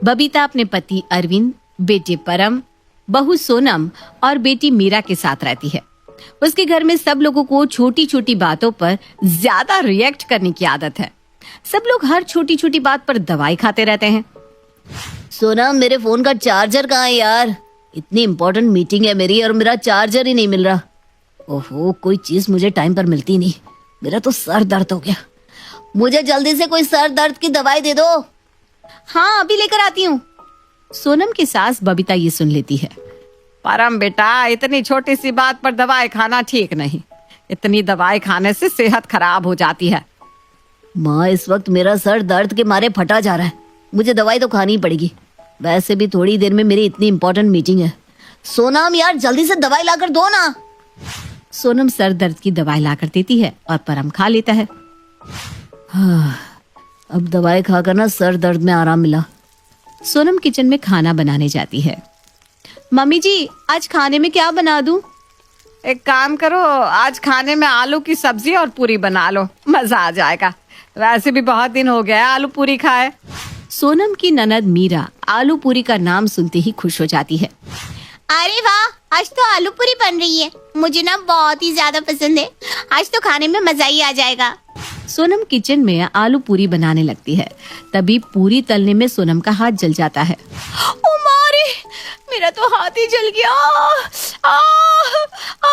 बबीता अपने पति अरविंद, बेटे परम, बहू सोनम और बेटी मीरा के साथ रहती है। उसके घर में सब लोगों को छोटी छोटी बातों पर ज्यादा रिएक्ट करने की आदत है। सब लोग हर छोटी छोटी बात पर दवाई खाते रहते हैं। सोनम, मेरे फोन का चार्जर कहाँ है यार? इतनी इम्पोर्टेंट मीटिंग है मेरी और मेरा चार्जर ही नहीं मिल रहा। ओहो, कोई चीज मुझे टाइम पर मिलती नहीं। मेरा तो सर दर्द हो गया। मुझे जल्दी से कोई सर दर्द की दवाई दे दो। हाँ, अभी लेकर आती हूँ। सोनम की सास बबीता ये सुन लेती है। परम बेटा, इतनी छोटी सी बात पर दवाई खाना ठीक नहीं। इतनी दवाई खाने से सेहत खराब हो जाती है। माँ, इस वक्त मेरा सर दर्द के मारे फटा जा रहा है। मुझे दवाई तो खानी पड़ेगी। वैसे भी थोड़ी देर में मेरी इतनी इंपॉर्टेंट मीटिंग है। सोनम यार, जल्दी से दवाई लाकर दो ना। सोनम सर दर्द की दवाई लाकर देती है और परम खा लेता है। अब दवाई खाकर ना सर दर्द में आराम मिला। सोनम किचन में खाना बनाने जाती है। मम्मी जी, आज खाने में क्या बना दूं? एक काम करो, आज खाने में आलू की सब्जी और पूरी बना लो, मजा आ जाएगा। वैसे भी बहुत दिन हो गया आलू पूरी खाए। सोनम की ननद मीरा आलू पूरी का नाम सुनते ही खुश हो जाती है। अरे वाह, आज तो आलू पूरी बन रही है। मुझे ना बहुत ही ज्यादा पसंद है। आज तो खाने में मजा ही आ जाएगा। सोनम किचन में आलू पूरी बनाने लगती है। तभी पूरी तलने में सोनम का हाथ जल जाता है। ओ मारे, मेरा तो हाथ ही जल गया। आ, आ।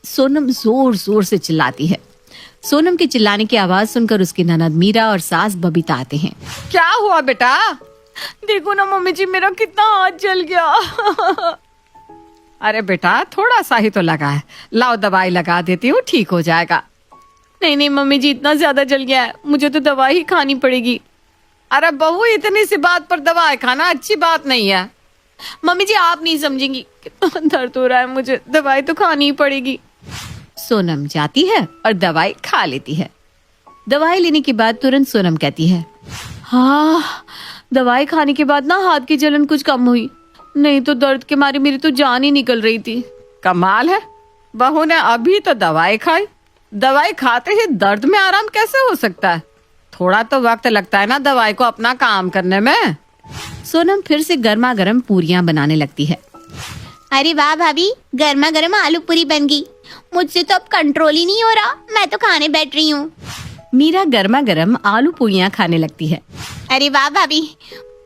सोनम जोर जोर से चिल्लाती है। सोनम के चिल्लाने की आवाज सुनकर उसकी ननद मीरा और सास बबीता आते हैं। क्या हुआ बेटा? देखो ना मम्मी जी, मेरा कितना हाथ जल गया। अरे बेटा, थोड़ा सा ही तो लगा है। लाओ दवाई लगा देती हूँ, ठीक हो जाएगा। नहीं नहीं मम्मी जी, इतना ज्यादा जल गया है, मुझे तो दवाई ही खानी पड़ेगी। अरे बहू, इतनी सी बात पर दवाई खाना अच्छी बात नहीं है। मम्मी जी, आप नहीं समझेंगी, कितना दर्द हो रहा है मुझे। दवाई तो खानी ही पड़ेगी। सोनम जाती है और दवाई खा लेती है। दवाई लेने के बाद तुरंत सोनम कहती है, हाँ, दवाई खाने के बाद ना हाथ की जलन कुछ कम हुई, नहीं तो दर्द के मारे मेरी तो जान ही निकल रही थी। कमाल है, बहू ने अभी तो दवाई खाई। दवाई खाते ही दर्द में आराम कैसे हो सकता है? थोड़ा तो वक्त लगता है ना दवाई को अपना काम करने में। सोनम फिर से गर्मा गर्म पूरियां बनाने लगती है। अरे वाह भाभी, गर्मा गर्म आलू पूरी बन गई। मुझसे तो अब कंट्रोल ही नहीं हो रहा, मैं तो खाने बैठ रही हूँ। मीरा गर्मा गर्म आलू पूरियां खाने लगती है। अरे वाह भाभी,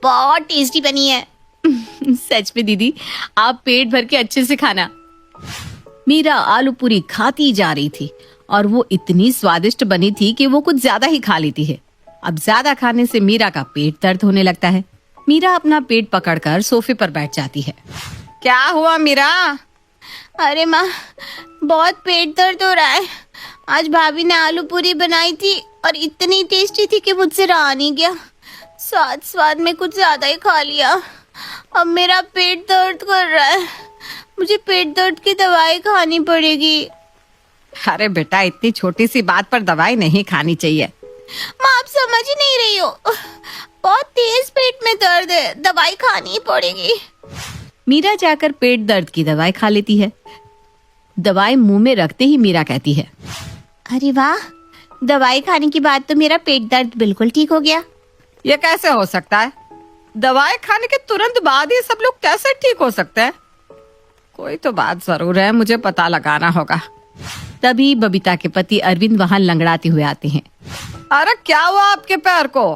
बहुत टेस्टी बनी है। सच में दीदी, आप पेट भर के अच्छे से खाना। मीरा आलू पूरी खाती जा रही थी और वो इतनी स्वादिष्ट बनी थी कि वो कुछ ज्यादा ही खा लेती है। अब ज्यादा खाने से मीरा का पेट दर्द होने लगता है। मीरा अपना पेट पकड़कर सोफे पर बैठ जाती है। क्या हुआ मीरा? अरे माँ, बहुत पेट दर्द हो रहा है। आज भाभी ने आलू पूरी बनाई थी और इतनी टेस्टी थी कि मुझसे रहा नहीं गया। स्वाद में कुछ ज्यादा ही खा लिया। अब मेरा पेट दर्द कर रहा है। मुझे पेट दर्द की दवाई खानी पड़ेगी। अरे बेटा, इतनी छोटी सी बात पर दवाई नहीं खानी चाहिए। माँ, आप समझ ही नहीं रही हो। बहुत तेज पेट में दर्द है, दवाई खानी ही पड़ेगी। मीरा जाकर पेट दर्द की दवाई खा लेती है। दवाई मुंह में रखते ही मीरा कहती है, अरे वाह, दवाई खाने के बाद तो मेरा पेट दर्द बिल्कुल ठीक हो गया। ये कैसे हो सकता है? दवाई खाने के तुरंत बाद ही सब लोग कैसे ठीक हो सकते हैं? कोई तो बात जरूर है, मुझे पता लगाना होगा। तभी बबीता के पति अरविंद वहां लंगड़ाते हुए आते हैं। अरे क्या हुआ आपके पैर को?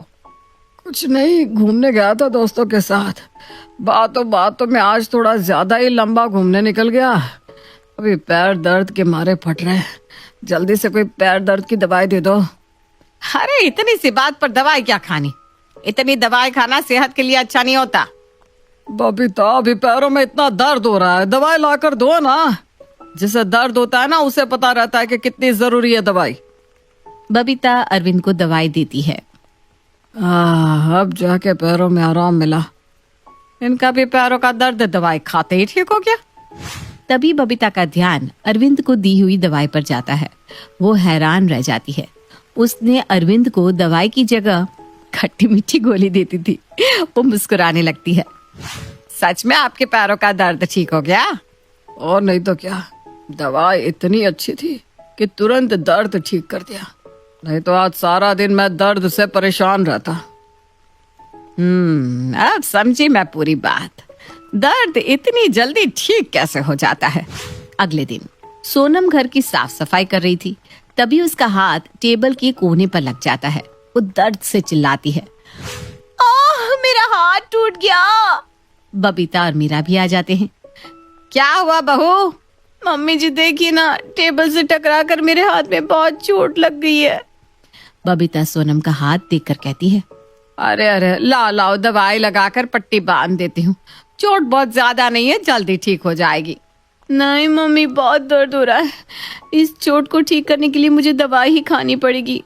कुछ नहीं, घूमने गया था दोस्तों के साथ। बातों में आज थोड़ा ज्यादा ही लंबा घूमने निकल गया। अभी पैर दर्द के मारे फट रहे हैं। जल्दी से कोई पैर दर्द की दवाई दे दो। अरे इतनी सी बात पर दवाई क्या खानी? इतनी दवाई खाना सेहत के लिए अच्छा नहीं होता। बबीता, अभी पैरों में इतना दर्द हो रहा है, दवाई लाकर दो ना। जिसे दर्द होता है ना, उसे पता रहता है कि कितनी जरूरी है दवाई। बबीता अरविंद को दवाई देती है। अब जाके पैरों में आराम मिला। इनका भी पैरों का दर्द दवाई खाते ही ठीक हो गया। तभी बबीता का ध्यान अरविंद को दी हुई दवाई पर जाता है। वो हैरान रह जाती है। उसने अरविंद को दवाई की जगह खट्टी मीठी गोली देती थी। वो मुस्कुराने लगती है। सच में आपके पैरों का दर्द ठीक हो गया? और नहीं तो क्या, दवाई इतनी अच्छी थी कि तुरंत दर्द ठीक कर दिया। नहीं तो आज सारा दिन मैं दर्द से परेशान रहता। अब समझी मैं पूरी बात। दर्द इतनी जल्दी ठीक कैसे हो जाता है। अगले दिन सोनम घर की साफ सफाई कर रही थी, तभी उसका हाथ टेबल के कोने पर लग जाता है। वो दर्द से चिल्लाती है। मेरा हाथ टूट गया। बबीता और मीरा भी आ जाते हैं। क्या हुआ बहू? मम्मी जी देखिए ना, टेबल से टकरा कर मेरे हाथ में बहुत चोट लग गई है। बबीता सोनम का हाथ देखकर कहती है। अरे अरे, लाओ दवाई लगाकर पट्टी बांध देती हूँ। चोट बहुत ज्यादा नहीं है, जल्दी ठीक हो जाएगी। नहीं मम्मी, बहुत दर्द हो रहा है। इस चोट को ठीक करने के लिए मुझे दवाई ही खानी पड़ेगी।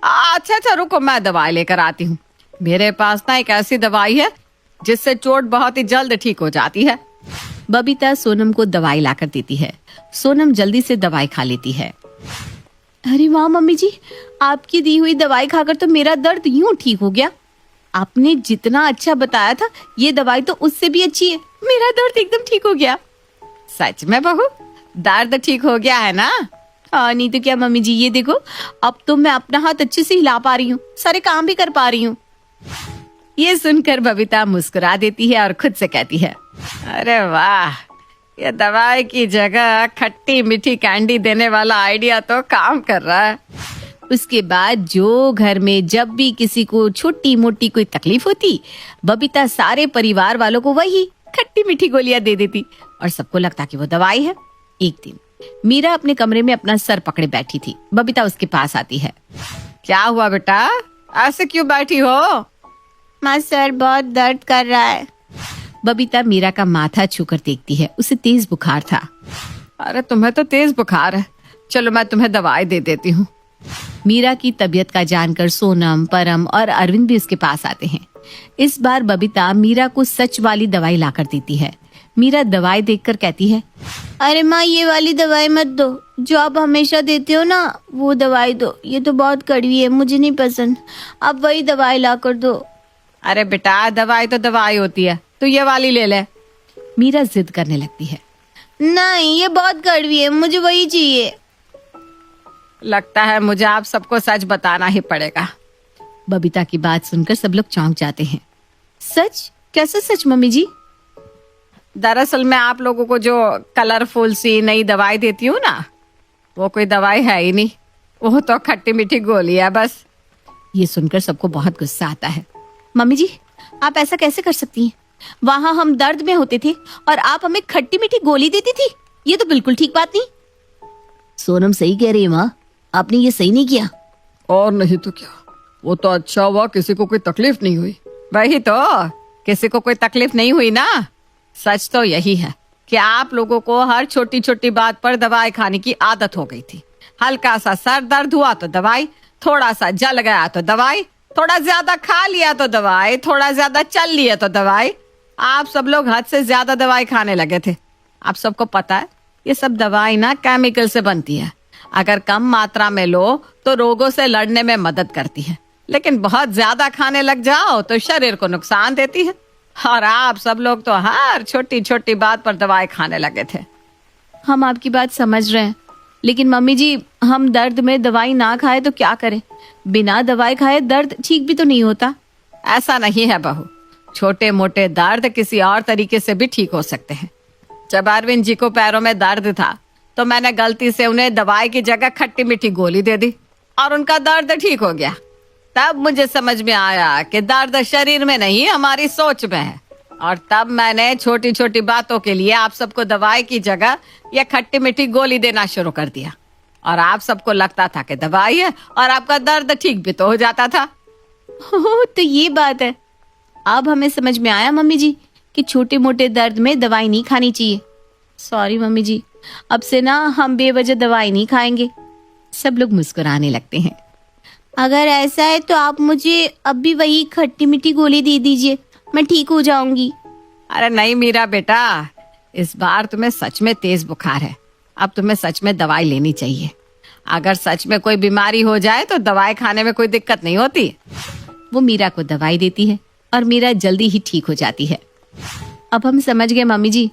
अच्छा रुको, मैं दवाई लेकर आती हूँ। मेरे पास ना एक ऐसी दवाई है जिससे चोट बहुत ही जल्द ठीक हो जाती है। बबीता सोनम को दवाई लाकर देती है। सोनम जल्दी से दवाई खा लेती है। अरे वाह मम्मी जी, आपकी दी हुई दवाई खाकर तो मेरा दर्द यूं ठीक हो गया। आपने जितना अच्छा बताया था, ये दवाई तो उससे भी अच्छी है। मेरा दर्द एकदम ठीक हो गया। सच में बहू, दर्द ठीक हो गया है ना? हाँ, नहीं तो क्या मम्मी जी, ये देखो, अब तो मैं अपना हाथ अच्छे से हिला पा रही हूँ, सारे काम भी कर पा रही हूँ। ये सुनकर बबीता मुस्कुरा देती है और खुद से कहती है। अरे वाह, ये दवाई की जगह खट्टी मीठी कैंडी देने वाला आइडिया तो काम कर रहा है। उसके बाद जो घर में जब भी किसी को छोटी मोटी कोई तकलीफ होती, बबीता सारे परिवार वालों को वही खट्टी मीठी गोलियां दे देती और सबको लगता कि वो दवाई है। एक दिन मीरा अपने कमरे में अपना सर पकड़े बैठी थी। बबीता उसके पास आती है। क्या हुआ बेटा, ऐसे क्यों बैठी हो? माँ, सर बहुत दर्द कर रहा है। बबीता मीरा का माथा छूकर देखती है। उसे तेज बुखार था। अरे तुम्हें तो तेज बुखार है, चलो मैं तुम्हें दवाई दे देती हूँ। मीरा की तबीयत का जानकर सोनम, परम और अरविंद भी उसके पास आते हैं। इस बार बबीता मीरा को सच वाली दवाई लाकर देती है। मीरा दवाई देखकर कहती है। अरे माँ, ये वाली दवाई मत दो, जो आप हमेशा देते हो ना, वो दवाई दो। ये तो बहुत कड़वी है, मुझे नहीं पसंद। आप वही दवाई ला कर दो। अरे बेटा, दवाई तो दवाई होती है, तू ये वाली ले ले। मीरा जिद करने लगती है। नहीं, ये बहुत कड़वी है, मुझे वही चाहिए। लगता है मुझे आप सबको सच बताना ही पड़ेगा। बबीता की बात सुनकर सब लोग चौंक जाते हैं। सच? कैसे सच मम्मी जी? दरअसल मैं आप लोगों को जो कलरफुल सी नई दवाई देती हूँ ना, वो कोई दवाई है ही नहीं, वो तो खट्टी मीठी गोली है बस। ये सुनकर सबको बहुत गुस्सा आता है। मम्मी जी, आप ऐसा कैसे कर सकती हैं? वहां हम दर्द में होते थे और आप हमें खट्टी मीठी गोली देती थी। ये तो बिल्कुल ठीक बात नहीं। सोनम सही कह रही है माँ, आपने ये सही नहीं किया। और नहीं तो क्या, वो तो अच्छा हुआ किसी को कोई तकलीफ नहीं हुई। वही तो, किसी को कोई तकलीफ नहीं हुई ना। सच तो यही है कि आप लोगों को हर छोटी छोटी बात पर दवाई खाने की आदत हो गई थी। हल्का सा सर दर्द हुआ तो दवाई, थोड़ा सा जल गया तो दवाई, थोड़ा ज्यादा खा लिया तो दवाई, थोड़ा ज्यादा चल लिया तो दवाई। आप सब लोग हद से ज्यादा दवाई खाने लगे थे। आप सबको पता है ये सब दवाई ना केमिकल से बनती है। अगर कम मात्रा में लो तो रोगों से लड़ने में मदद करती है, लेकिन बहुत ज्यादा खाने लग जाओ तो शरीर को नुकसान देती है। और आप सब लोग तो हर छोटी छोटी बात पर दवाई खाने लगे थे। हम आपकी बात समझ रहे हैं, लेकिन मम्मी जी, हम दर्द में दवाई ना खाए तो क्या करें? बिना दवाई खाए दर्द ठीक भी तो नहीं होता। ऐसा नहीं है बहू, छोटे मोटे दर्द किसी और तरीके से भी ठीक हो सकते हैं। जब अरविंद जी को पैरों में दर्द था तो मैंने गलती से उन्हें दवाई की जगह खट्टी मीठी गोली दे दी और उनका दर्द ठीक हो गया। तब मुझे समझ में आया कि दर्द शरीर में नहीं, हमारी सोच में है। और तब मैंने छोटी छोटी बातों के लिए आप सबको दवाई की जगह यह खट्टी मीठी गोली देना शुरू कर दिया। और आप सबको लगता था कि दवाई है और आपका दर्द ठीक भी तो हो जाता था। तो ये बात है। अब हमें समझ में आया मम्मी जी कि छोटे मोटे दर्द में दवाई नहीं खानी चाहिए। सॉरी मम्मी जी, अब से ना हम बेवजह दवाई नहीं खाएंगे। सब लोग मुस्कुराने लगते हैं। अगर ऐसा है तो आप मुझे अब भी वही खट्टी मीठी गोली दे दीजिए, मैं ठीक हो जाऊंगी। अरे नहीं मीरा बेटा, इस बार तुम्हें सच में तेज बुखार है। अब तुम्हें सच में दवाई लेनी चाहिए। अगर सच में कोई बीमारी हो जाए तो दवाई खाने में कोई दिक्कत नहीं होती। वो मीरा को दवाई देती है और मीरा जल्दी ही ठीक हो जाती है। अब हम समझ गए मम्मी जी,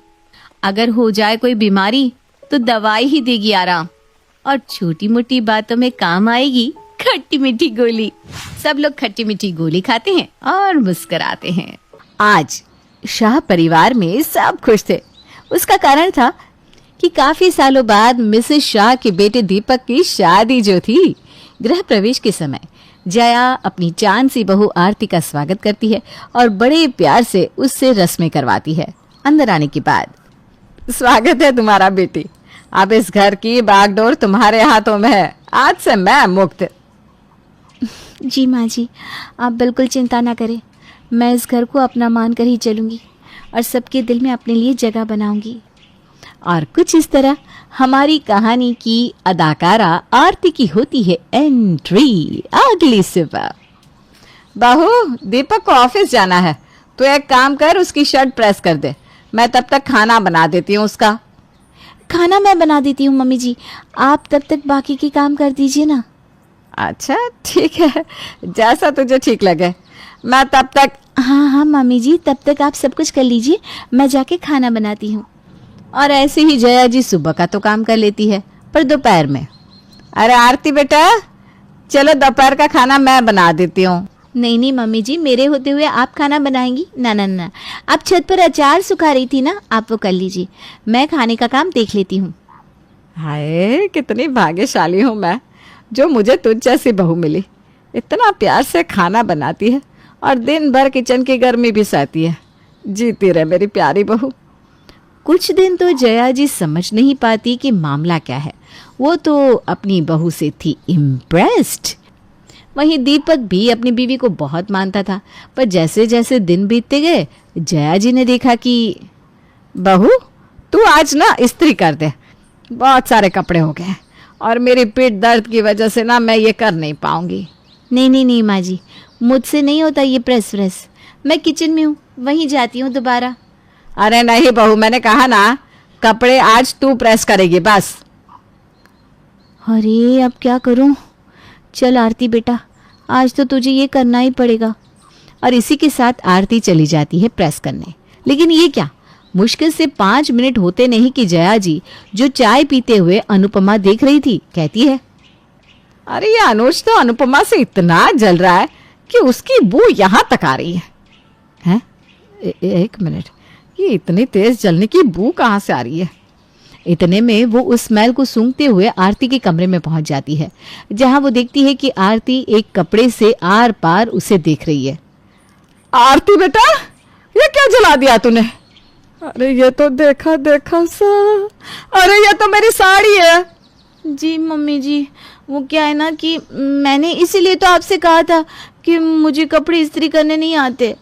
अगर हो जाए कोई बीमारी तो दवाई ही देगी आराम, और छोटी मोटी बातों में काम आएगी खट्टी मीठी गोली। सब लोग खट्टी मीठी गोली खाते हैं और मुस्कुराते हैं। आज शाह परिवार में सब खुश थे। उसका कारण था कि काफी सालों बाद मिसेस शाह के बेटे दीपक की शादी जो थी। गृह प्रवेश के समय जया अपनी चांद सी बहू आरती का स्वागत करती है और बड़े प्यार से उससे रस्में करवाती है। अंदर आने के बाद, स्वागत है तुम्हारा बेटी, अब इस घर की बागडोर तुम्हारे हाथों में है, आज से मैं मुक्त। जी माँ जी, आप बिल्कुल चिंता ना करें, मैं इस घर को अपना मानकर ही चलूंगी और सबके दिल में अपने लिए जगह बनाऊंगी। और कुछ इस तरह हमारी कहानी की अदाकारा आरती की होती है एंट्री। अगली सुबह, बहू दीपक को ऑफिस जाना है, तो एक काम कर, उसकी शर्ट प्रेस कर दे, मैं तब तक खाना बना देती हूँ उसका। खाना मैं बना देती हूँ मम्मी जी, आप तब तक बाकी के काम कर दीजिए ना। अच्छा ठीक है, जैसा तुझे ठीक लगे, मैं तब तक। हाँ हाँ मम्मी जी, तब तक आप सब कुछ कर लीजिए, मैं जाके खाना बनाती हूँ। और ऐसे ही जया जी सुबह का तो काम कर लेती है, पर दोपहर में, अरे आरती बेटा चलो दोपहर का खाना मैं बना देती हूँ। नहीं नहीं मम्मी जी, मेरे होते हुए आप खाना बनाएंगी? ना ना ना, आप छत पर अचार सुखा रही थी ना, आप वो कर लीजिए, मैं खाने का काम देख लेती हूँ। हाय कितनी भाग्यशाली हूँ मैं, जो मुझे तुझ जैसी बहू मिली। इतना प्यार से खाना बनाती है और दिन भर किचन की गर्मी भी सहती है। जीती रहे मेरी प्यारी बहू। कुछ दिन तो जया जी समझ नहीं पाती कि मामला क्या है। वो तो अपनी बहू से थी इम्प्रेस्ड। वहीं दीपक भी अपनी बीवी को बहुत मानता था, पर जैसे जैसे दिन बीतते गए जया जी ने देखा कि बहू तू आज ना इस्त्री कर दे, बहुत सारे कपड़े हो गए और मेरी पीठ दर्द की वजह से ना मैं ये कर नहीं पाऊंगी। नहीं नहीं नहीं माँ जी, मुझसे नहीं होता ये प्रेस व्रेस, मैं किचन में हूँ, वहीं जाती हूँ दोबारा। अरे नहीं बहू, मैंने कहा ना कपड़े आज तू प्रेस करेगी बस। अरे अब क्या करूँ? चल आरती बेटा, आज तो तुझे ये करना ही पड़ेगा। और इसी के साथ आरती चली जाती है प्रेस करने। लेकिन ये क्या, मुश्किल से 5 मिनट होते नहीं कि जया जी जो चाय पीते हुए अनुपमा देख रही थी, कहती है, अरे ये अनुज तो अनुपमा से इतना जल रहा है कि उसकी बू यहाँ तक आ रही है। हैं? एक मिनट, ये इतनी तेज जलने की बू कहाँ से आ रही है? इतने में वो उस स्मेल को सूंघते हुए आरती के कमरे में पहुंच जाती है, जहां वो देखती है कि आरती एक कपड़े से आर पार उसे देख रही है। आरती बेटा, ये क्या जला दिया तूने? अरे ये तो देखा देखा सा, अरे ये तो मेरी साड़ी है। जी मम्मी जी, वो क्या है ना कि मैंने इसीलिए तो आपसे कहा था कि मुझे कपड़े इस्त्री करने नहीं आते।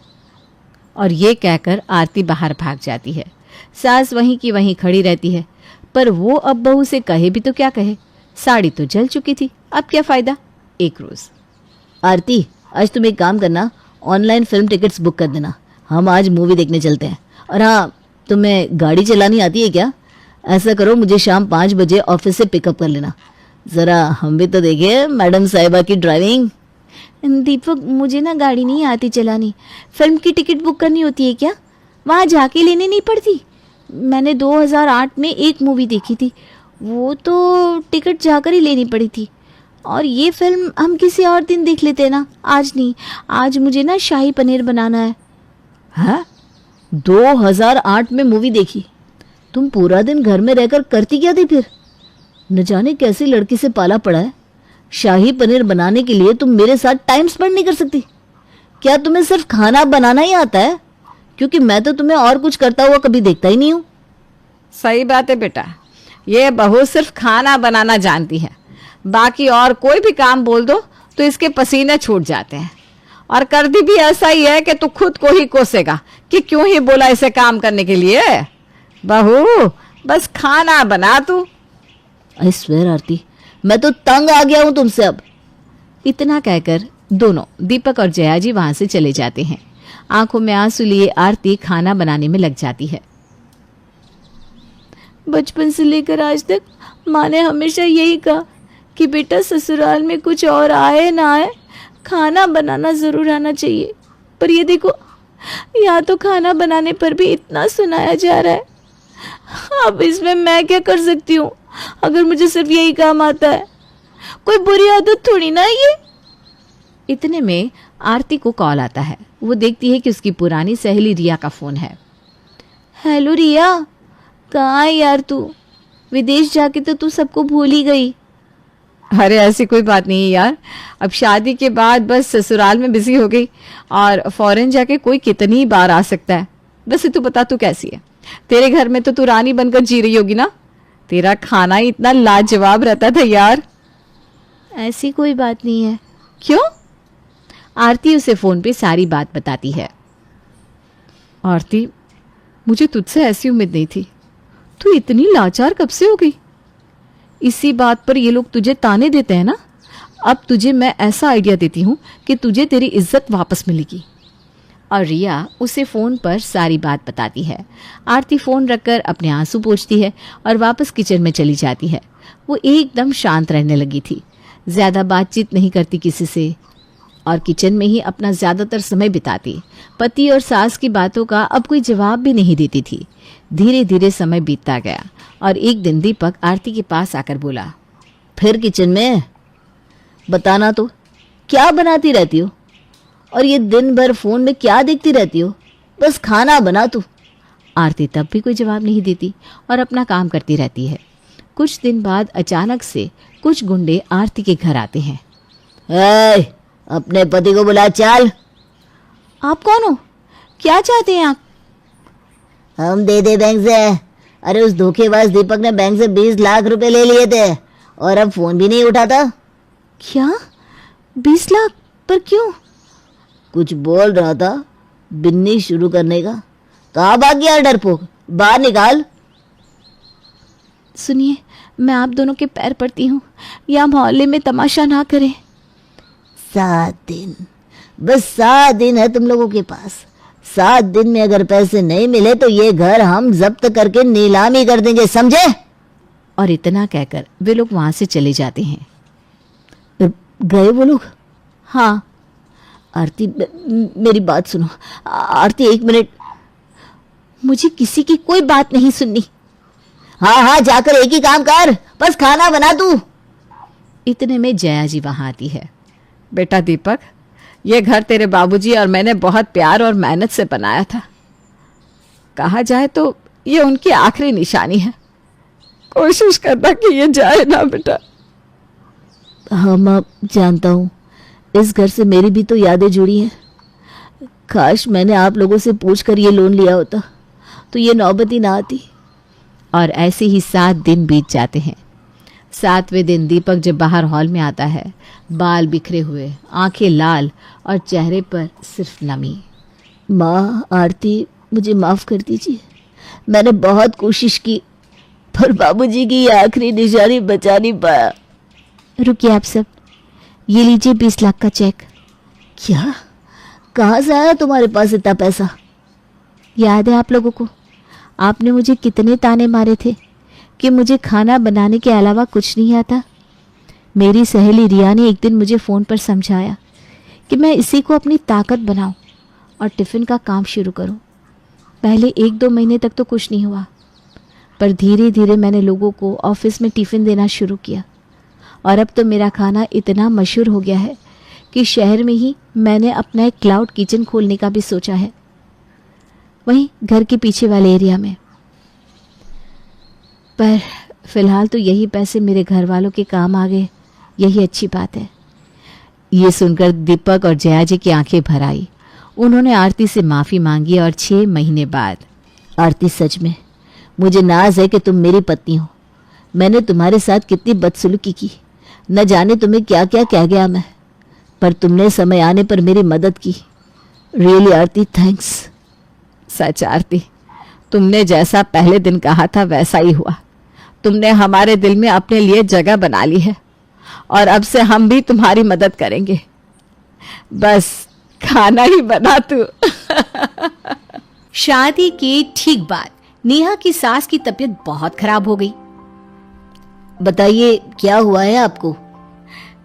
और ये कहकर आरती बाहर भाग जाती है। सास वहीं की वहीं खड़ी रहती है, पर वो अब बहू से कहे भी तो क्या कहे, साड़ी तो जल चुकी थी, अब क्या फायदा। एक रोज, आरती आज तुम एक काम करना, ऑनलाइन फिल्म टिकट्स बुक कर देना, हम आज मूवी देखने चलते हैं। और हाँ, तुम्हें गाड़ी चलानी आती है क्या? ऐसा करो, मुझे शाम 5 बजे ऑफिस से पिकअप कर लेना, जरा हम भी तो देखें मैडम साहिबा की ड्राइविंग। दीपक, मुझे ना गाड़ी नहीं आती चलानी, फिल्म की टिकट बुक करनी होती है क्या? वहाँ जाके लेने नहीं पड़ती? मैंने 2008 में एक मूवी देखी थी, वो तो टिकट जाकर ही लेनी पड़ी थी। और ये फिल्म हम किसी और दिन देख लेते ना, आज नहीं, आज मुझे ना शाही पनीर बनाना है। हाँ, 2008 में मूवी देखी? तुम पूरा दिन घर में रहकर करती क्या थी फिर? न जाने कैसी लड़की से पाला पड़ा है। शाही पनीर बनाने के लिए तुम मेरे साथ टाइम स्पेंड नहीं कर सकती? क्या तुम्हें सिर्फ खाना बनाना ही आता है? क्योंकि मैं तो तुम्हें और कुछ करता हुआ कभी देखता ही नहीं हूँ। सही बात है बेटा, ये बहू सिर्फ खाना बनाना जानती है, बाकी और कोई भी काम बोल दो तो इसके पसीने छूट जाते हैं। और करती भी ऐसा ही है कि तू खुद को ही कोसेगा कि क्यों ही बोला इसे काम करने के लिए। बहू बस खाना बना तू। आई स्वेयर आरती, मैं तो तंग आ गया हूँ तुमसे अब। इतना कहकर दोनों दीपक और जया जी वहां से चले जाते हैं। आंखों में आंसू लिए आरती खाना बनाने में लग जाती है। बचपन से लेकर आज तक माँ ने हमेशा यही कहा कि बेटा ससुराल में कुछ और आए ना आए, खाना बनाना जरूर आना चाहिए। पर ये देखो, यहाँ तो खाना बनाने पर भी इतना सुनाया जा रहा है। अब इसमें मैं क्या कर सकती हूँ अगर मुझे सिर्फ यही काम आता है? कोई बुरी आदत थोड़ी ना ये। इतने में आरती को कॉल आता है। वो देखती है कि उसकी पुरानी सहेली रिया का फोन है। हेलो रिया, कहाँ है यार तू? विदेश जाके तो तू सबको भूल ही गई। अरे ऐसी कोई बात नहीं है यार, अब शादी के बाद बस ससुराल में बिजी हो गई, और फॉरेन जाके कोई कितनी बार आ सकता है। वैसे तू बता, तू कैसी है? तेरे घर में तो तू रानी बनकर जी रही होगी ना? तेरा खाना ही इतना लाजवाब रहता था यार। ऐसी कोई बात नहीं है। क्यों? आरती उसे फोन पे सारी बात बताती है। आरती, मुझे तुझसे ऐसी उम्मीद नहीं थी। तू इतनी लाचार कब से हो गई? इसी बात पर ये लोग तुझे ताने देते हैं ना। अब तुझे मैं ऐसा आइडिया देती हूँ कि तुझे तेरी इज्जत वापस मिलेगी। और रिया उसे फोन पर सारी बात बताती है। आरती फोन रखकर अपने आंसू पोंछती है और वापस किचन में चली जाती है। वो एकदम शांत रहने लगी थी, ज्यादा बातचीत नहीं करती किसी से, और किचन में ही अपना ज्यादातर समय बिताती। पति और सास की बातों का अब कोई जवाब भी नहीं देती थी। धीरे धीरे समय बीतता गया और एक दिन दीपक आरती के पास आकर बोला, फिर किचन में? बताना तो, क्या बनाती रहती हो? और ये दिन भर फोन में क्या देखती रहती हो? बस खाना बना तू। आरती तब भी कोई जवाब नहीं देती और अपना काम करती रहती है। कुछ दिन बाद अचानक से कुछ गुंडे आरती के घर आते हैं। ए, अपने पति को बुला चल। आप कौन हो? क्या चाहते हैं आप? हम दे दे बैंक से। अरे उस धोखेबाज दीपक ने बैंक से 20 लाख रुपए ले लिए थे और अब फोन भी नहीं उठाता। क्या? 20 लाख? पर क्यों? कुछ बोल रहा था बिन्नी शुरू करने का। कहाँ भाग गया डरपोक? बाहर निकाल। सुनिए, मैं आप दोनों के पैर पड़ती हूँ, यहाँ मोहल्ले में तमाशा ना करें। 7 दिन, बस 7 दिन है तुम लोगों के पास। 7 दिन में अगर पैसे नहीं मिले तो ये घर हम जब्त करके नीलामी कर देंगे, समझे? और इतना कहकर वे लोग वहां से चले जाते हैं। गए वो लोग? हाँ। आरती, मेरी बात सुनो। आरती, 1 मिनट। मुझे किसी की कोई बात नहीं सुननी। हाँ हाँ, जाकर एक ही काम कर, बस खाना बना तू। इतने में जया जी वहां आती है। बेटा दीपक, ये घर तेरे बाबूजी और मैंने बहुत प्यार और मेहनत से बनाया था। कहा जाए तो ये उनकी आखिरी निशानी है। कोशिश करना कि ये जाए ना बेटा। हाँ माँ, जानता हूँ, इस घर से मेरी भी तो यादें जुड़ी हैं। काश मैंने आप लोगों से पूछकर ये लोन लिया होता तो ये नौबत ही ना आती। और ऐसे ही 7 दिन बीत जाते हैं। 7वें दिन दीपक जब बाहर हॉल में आता है, बाल बिखरे हुए, आंखें लाल और चेहरे पर सिर्फ नमी। माँ, आरती, मुझे माफ कर दीजिए। मैंने बहुत कोशिश की पर बाबूजी की ये आखिरी निशानी बचा नहीं पाया। रुकिए आप सब, ये लीजिए 20 लाख का चेक। क्या? कहाँ से आया तुम्हारे पास इतना पैसा? याद है आप लोगों को, आपने मुझे कितने ताने मारे थे कि मुझे खाना बनाने के अलावा कुछ नहीं आता। मेरी सहेली रिया ने एक दिन मुझे फ़ोन पर समझाया कि मैं इसी को अपनी ताकत बनाऊं और टिफ़िन का काम शुरू करूं। पहले 1-2 महीने तक तो कुछ नहीं हुआ, पर धीरे धीरे मैंने लोगों को ऑफिस में टिफ़िन देना शुरू किया और अब तो मेरा खाना इतना मशहूर हो गया है कि शहर में ही मैंने अपना एक क्लाउड किचन खोलने का भी सोचा है, वहीं घर के पीछे वाले एरिया में। पर फिलहाल तो यही पैसे मेरे घर वालों के काम आ गए, यही अच्छी बात है। ये सुनकर दीपक और जया जी की आंखें भर आई। उन्होंने आरती से माफ़ी मांगी और 6 महीने बाद। आरती, सच में मुझे नाज है कि तुम मेरी पत्नी हो। मैंने तुम्हारे साथ कितनी बदसलूकी की, न जाने तुम्हें क्या क्या कह गया मैं, पर तुमने समय आने पर मेरी मदद की। रियली आरती, थैंक्स। सच आरती, तुमने जैसा पहले दिन कहा था वैसा ही हुआ। तुमने हमारे दिल में अपने लिए जगह बना ली है और अब से हम भी तुम्हारी मदद करेंगे। बस खाना ही बना तू। शादी के ठीक बाद नेहा की सास की तबीयत बहुत खराब हो गई। बताइए, क्या हुआ है आपको?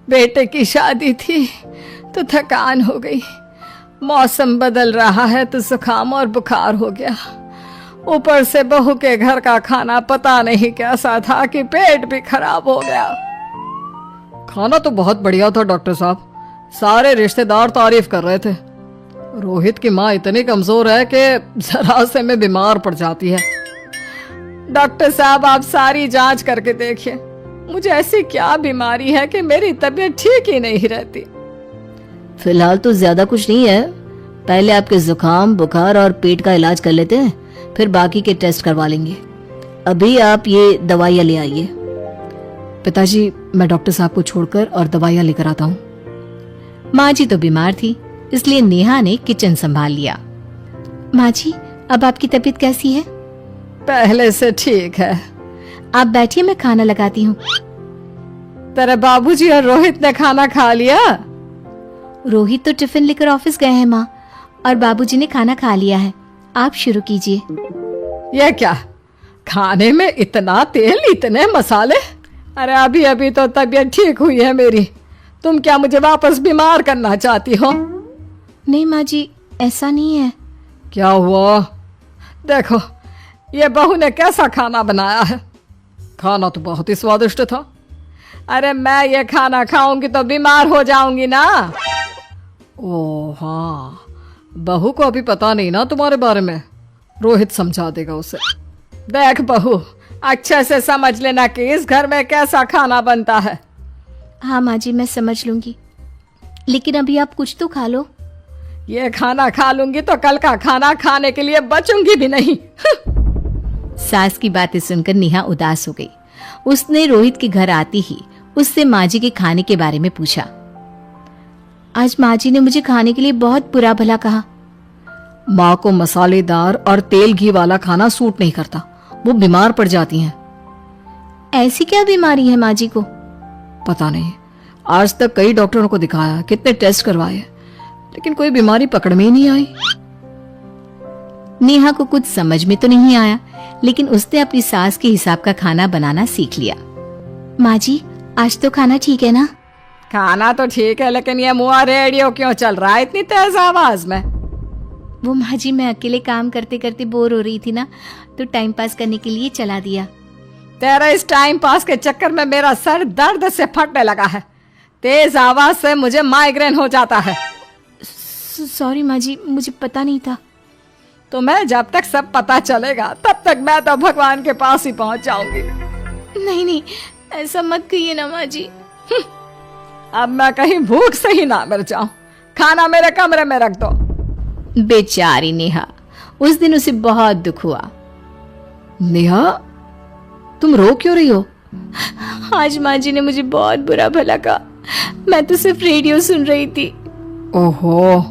बेटे की शादी थी तो थकान हो गई। मौसम बदल रहा है तो जुकाम और बुखार हो गया। ऊपर से बहू के घर का खाना पता नहीं कैसा था कि पेट भी खराब हो गया। खाना तो बहुत बढ़िया था डॉक्टर साहब, सारे रिश्तेदार तारीफ कर रहे थे। रोहित की माँ इतनी कमजोर है कि जरा से में बीमार पड़ जाती है। डॉक्टर साहब, आप सारी जांच करके देखिए, मुझे ऐसी क्या बीमारी है कि मेरी तबीयत ठीक ही नहीं रहती। फिलहाल तो ज्यादा कुछ नहीं है, पहले आपके जुकाम, बुखार और पेट का इलाज कर लेते हैं, फिर बाकी के टेस्ट करवा लेंगे। अभी आप ये दवाइयाँ ले आइए। पिताजी, मैं डॉक्टर साहब को छोड़कर और दवाइयाँ लेकर आता हूँ। माँ जी तो बीमार थी, इसलिए नेहा ने किचन संभाल लिया। माँ जी, अब आपकी तबीयत कैसी है? पहले से ठीक है। आप बैठिए, मैं खाना लगाती हूँ। तेरे बाबूजी और रोहित ने खाना खा लिया? रोहित तो टिफिन लेकर ऑफिस गए हैं माँ, और बाबूजी ने खाना खा लिया है। आप शुरू कीजिए। ये क्या, खाने में इतना तेल, इतने मसाले? अरे अभी अभी तो तबीयत ठीक हुई है मेरी, तुम क्या मुझे वापस बीमार करना चाहती हो? नहीं माँ जी, ऐसा नहीं है। क्या हुआ? देखो ये बहू ने कैसा खाना बनाया है। खाना तो बहुत ही स्वादिष्ट था। अरे मैं ये खाना खाऊंगी तो बीमार हो जाऊंगी ना। ओ हाँ, बहू को अभी पता नहीं ना तुम्हारे बारे में, रोहित समझा देगा उसे। देख बहू, अच्छे से समझ लेना कि इस घर में कैसा खाना बनता है। हाँ माँ जी, मैं समझ लूंगी, लेकिन अभी आप कुछ तो खा लो। ये खाना खा लूंगी तो कल का खाना खाने के लिए बचूंगी भी नहीं। सास की बातें सुनकर नेहा उदास हो गई। उसने रोहित के घर आती ही उससे माँ जी के खाने के बारे में पूछा। आज माँ जी ने मुझे खाने के लिए बहुत बुरा भला कहा। माँ को मसालेदार और तेल घी वाला खाना सूट नहीं करता, वो बीमार पड़ जाती हैं। ऐसी क्या बीमारी है माँ जी को? पता नहीं, आज तक कई डॉक्टरों को दिखाया, कितने टेस्ट करवाए, लेकिन कोई बीमारी पकड़ में ही नहीं आई। नेहा को कुछ समझ में तो नहीं आया, लेकिन उसने अपनी सास के हिसाब का खाना बनाना सीख लिया। माँ जी, आज तो खाना ठीक है ना? खाना तो ठीक है, लेकिन ये मुआ रेडियो क्यों चल रहा है इतनी तेज आवाज में? वो माँ जी, मैं अकेले काम करते करते बोर हो रही थी ना, तो टाइम पास करने के लिए चला दिया। तेरा इस टाइम पास के चक्कर में मेरा सर दर्द से फटने लगा है। तेज आवाज से मुझे माइग्रेन हो जाता है। सॉरी माँ जी, मुझे पता नहीं था। तुम्हें जब तक सब पता चलेगा तब तक मैं तो भगवान के पास ही पहुंच जाऊंगी। नहीं नहीं, ऐसा मत कहिए ना माँ जी। अब मैं कहीं भूख से ही ना मर जाऊं। खाना मेरे कमरे में रख दो। बेचारी नेहा, उस दिन उसे बहुत दुख हुआ। नेहा, तुम रो क्यों रही हो? आज माँ जी ने मुझे बहुत बुरा भला कहा। मैं तो सिर्फ रेडियो सुन रही थी। ओहो,